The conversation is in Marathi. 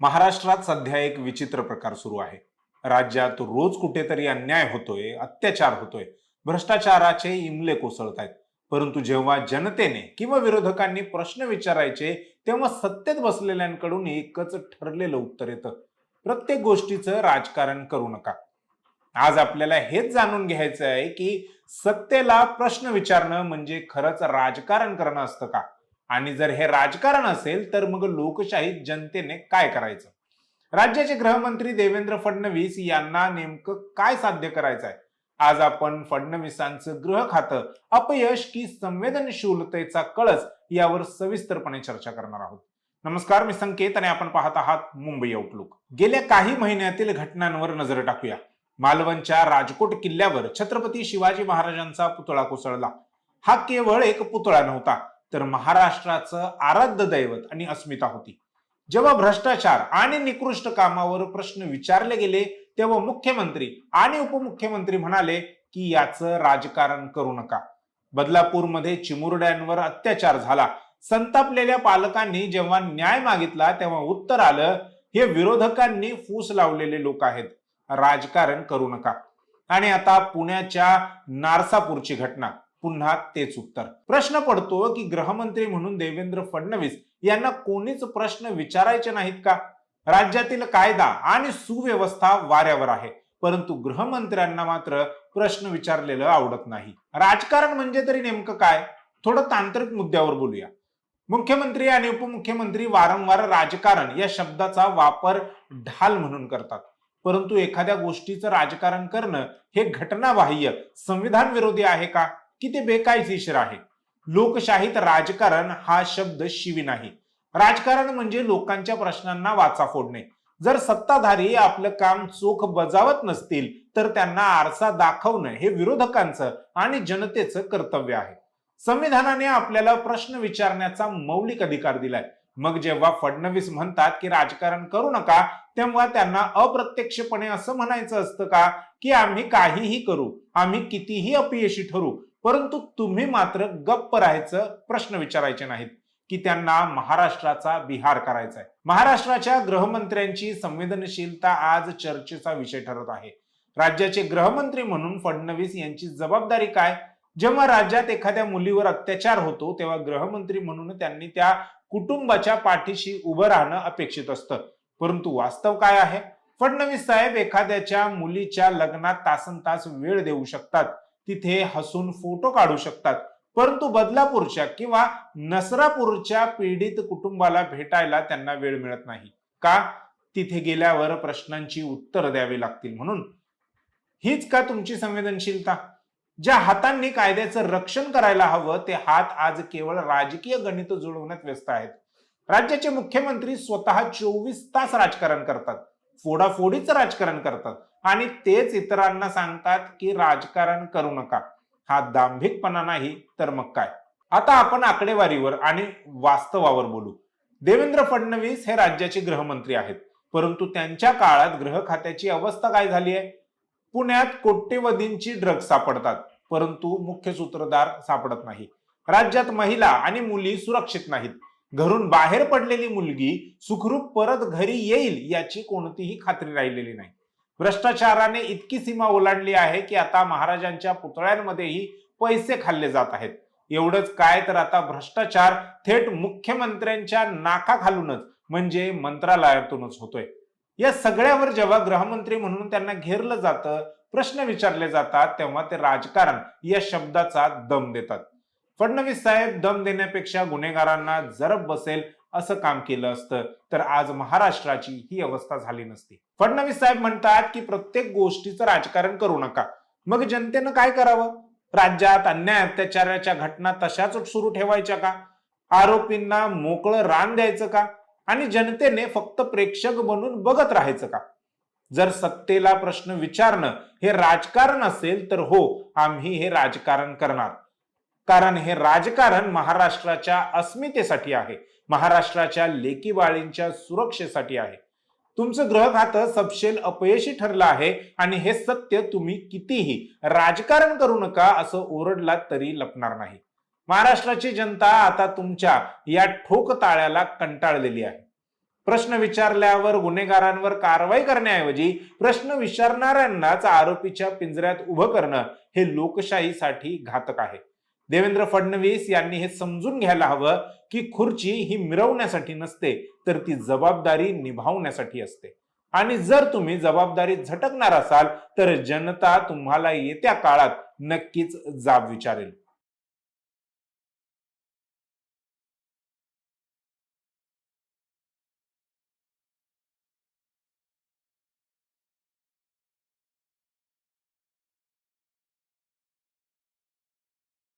महाराष्ट्रात सध्या एक विचित्र प्रकार सुरू आहे. राज्यात रोज कुठेतरी अन्याय होतोय, अत्याचार होतोय, भ्रष्टाचाराचे इमले कोसळतायत. परंतु जेव्हा जनतेने किंवा विरोधकांनी प्रश्न विचारायचे, तेव्हा सत्तेत बसलेल्यांकडून एकच ठरलेलं उत्तर येतं: प्रत्येक गोष्टीचं राजकारण करू नका. आज आपल्याला हेच जाणून घ्यायचं आहे की सत्तेला प्रश्न विचारणं म्हणजे खरंच राजकारण करणं असतं का? आणि जर हे राजकारण असेल तर मग लोकशाहीत जनतेने काय करायचं? राज्याचे गृहमंत्री देवेंद्र फडणवीस यांना नेमकं काय साध्य करायचं आहे? आज आपण फडणवीसांचं गृह खातं अपयश की संवेदनशीलतेचा कळस यावर सविस्तरपणे चर्चा करणार आहोत. नमस्कार, मी संकेत आणि आपण पाहत आहात मुंबई आउटलुक. गेल्या काही महिन्यातील घटनांवर नजर टाकूया. मालवणच्या राजकोट किल्ल्यावर छत्रपती शिवाजी महाराजांचा पुतळा कोसळला. हा केवळ एक पुतळा नव्हता, तर महाराष्ट्राचं आराध्य दैवत आणि अस्मिता होती. जेव्हा भ्रष्टाचार आणि निकृष्ट कामावर प्रश्न विचारले गेले, तेव्हा मुख्यमंत्री आणि उपमुख्यमंत्री म्हणाले की याचं राजकारण करू नका. बदलापूरमध्ये चिमुरड्यांवर अत्याचार झाला. संतापलेल्या पालकांनी जेव्हा न्याय मागितला, तेव्हा उत्तर आलं, हे विरोधकांनी फूस लावलेले लोक आहेत, राजकारण करू नका. आणि आता पुण्याच्या नारसापूरची घटना, पुन्हा तेच उत्तर. प्रश्न पडतो की गृहमंत्री म्हणून देवेंद्र फडणवीस यांना कोणीच प्रश्न विचारायचे नाहीत का? राज्यातील कायदा आणि सुव्यवस्था वाऱ्यावर आहे, परंतु गृहमंत्र्यांना मात्र प्रश्न विचारलेलं आवडत नाही. राजकारण म्हणजे तरी नेमकं काय? थोडं तांत्रिक मुद्द्यावर बोलूया. मुख्यमंत्री आणि उपमुख्यमंत्री वारंवार राजकारण या शब्दाचा वापर ढाल म्हणून करतात, परंतु एखाद्या गोष्टीचं राजकारण करणं हे घटनाबाह्य, संविधान विरोधी आहे का, की ते बेकायदेशीर आहे? लोकशाहीत राजकारण हा शब्द शिवी नाही. राजकारण म्हणजे लोकांच्या प्रश्नांना वाचा फोडणे. जर सत्ताधारी आपलं काम चोख बजावत नसतील, तर त्यांना आरसा दाखवणं हे विरोधकांचं आणि जनतेचं कर्तव्य आहे. संविधानाने आपल्याला प्रश्न विचारण्याचा मौलिक अधिकार दिलाय. मग जेव्हा फडणवीस म्हणतात की राजकारण करू नका, तेव्हा त्यांना अप्रत्यक्षपणे असं म्हणायचं असतं का की आम्ही काहीही करू, आम्ही कितीही अपयशी ठरू, परंतु तुम्ही मात्र गप्प राहायचं, प्रश्न विचारायचे नाहीत? की त्यांना महाराष्ट्राचा बिहार करायचा आहे? महाराष्ट्राच्या गृहमंत्र्यांची संवेदनशीलता आज चर्चेचा विषय ठरत आहे. राज्याचे गृहमंत्री म्हणून फडणवीस यांची जबाबदारी काय? जेव्हा राज्यात एखाद्या मुलीवर अत्याचार होतो, तेव्हा गृहमंत्री म्हणून त्यांनी त्या कुटुंबाच्या पाठीशी उभं राहणं अपेक्षित असतं. परंतु वास्तव काय आहे? फडणवीस साहेब एखाद्याच्या मुलीच्या लग्नात तासनतास वेळ देऊ शकतात, तिथे हसून फोटो काढू शकतात, परंतु बदलापूरच्या किंवा नसरापूरच्या पीडित कुटुंबाला भेटायला त्यांना वेळ मिळत नाही का? तिथे गेल्यावर प्रश्नांची उत्तर द्यावी लागतील म्हणून. हीच का तुमची संवेदनशीलता? ज्या हातांनी कायद्याचं रक्षण करायला हवं, ते हात आज केवळ राजकीय गणित जुळवण्यात व्यस्त आहेत. राज्याचे मुख्यमंत्री स्वतः 24 तास राजकारण करतात, फोडाफोडीचं राजकारण करतात आणि तेच इतरांना सांगतात की राजकारण करू नका. हा दांभिकपणा नाही तर मग काय? आता आपण आकडेवारीवर आणि वास्तवावर बोलू. देवेंद्र फडणवीस हे राज्याचे गृहमंत्री आहेत, परंतु त्यांच्या काळात गृह खात्याची अवस्था काय झाली आहे? पुण्यात कोट्यवधींची ड्रग्ज सापडतात, परंतु मुख्य सूत्रधार सापडत नाही. राज्यात महिला आणि मुली सुरक्षित नाहीत. घरून बाहेर पडलेली मुलगी सुखरूप परत घरी येईल याची कोणतीही खात्री राहिलेली नाही. भ्रष्टाचाराने इतकी सीमा ओलांडली आहे की आता महाराजांच्या पुतळ्यांमध्येही पैसे खाल्ले जात आहेत. एवढंच काय, तर आता भ्रष्टाचार थेट मुख्यमंत्र्यांच्या नाकाखालूनच म्हणजे मंत्रालयातूनच होतोय. या सगळ्यावर जेव्हा गृहमंत्री म्हणून त्यांना घेरलं जातं, प्रश्न विचारले जातात, तेव्हा ते राजकारण या शब्दाचा दम देतात. फडणवीस साहेब दम देण्यापेक्षा गुन्हेगारांना जरब बसेल असं काम केलं असतं, तर आज महाराष्ट्राची ही अवस्था झाली नसती. फडणवीस साहेब म्हणतात की प्रत्येक गोष्टीचं राजकारण करू नका. मग जनतेनं काय करावं? राज्यात अन्याय अत्याचाराच्या घटना तशाच सुरू ठेवायच्या का? आरोपींना मोकळं रान द्यायचं का? आणि जनतेने फक्त प्रेक्षक बनून बघत राहायचं का? जर सत्तेला प्रश्न विचारणं हे राजकारण असेल, तर हो, आम्ही हे राजकारण करणार. कारण हे राजकारण महाराष्ट्राच्या अस्मितेसाठी आहे, महाराष्ट्राच्या लेकी बाळींच्या सुरक्षेसाठी आहे. तुमचं ग्रह खातं सपशेल अपयशी ठरलं आहे आणि हे सत्य तुम्ही कितीही राजकारण करू नका असं ओरडलात तरी लपणार नाही. महाराष्ट्राची जनता आता तुमच्या या ठोक ताळ्याला कंटाळलेली आहे. प्रश्न विचारल्यावर गुन्हेगारांवर कारवाई करण्याऐवजी प्रश्न विचारणाऱ्यांनाच आरोपीच्या पिंजऱ्यात उभं करणं हे लोकशाहीसाठी घातक आहे. देवेंद्र फडणवीस यांनी हे समजून घ्यायला हवं की खुर्ची ही मिरवण्यासाठी नसते, तर ती जबाबदारी निभावण्यासाठी असते. आणि जर तुम्ही जबाबदारी झटकणार असाल तर जनता तुम्हाला येत्या काळात नक्कीच जाब विचारेल.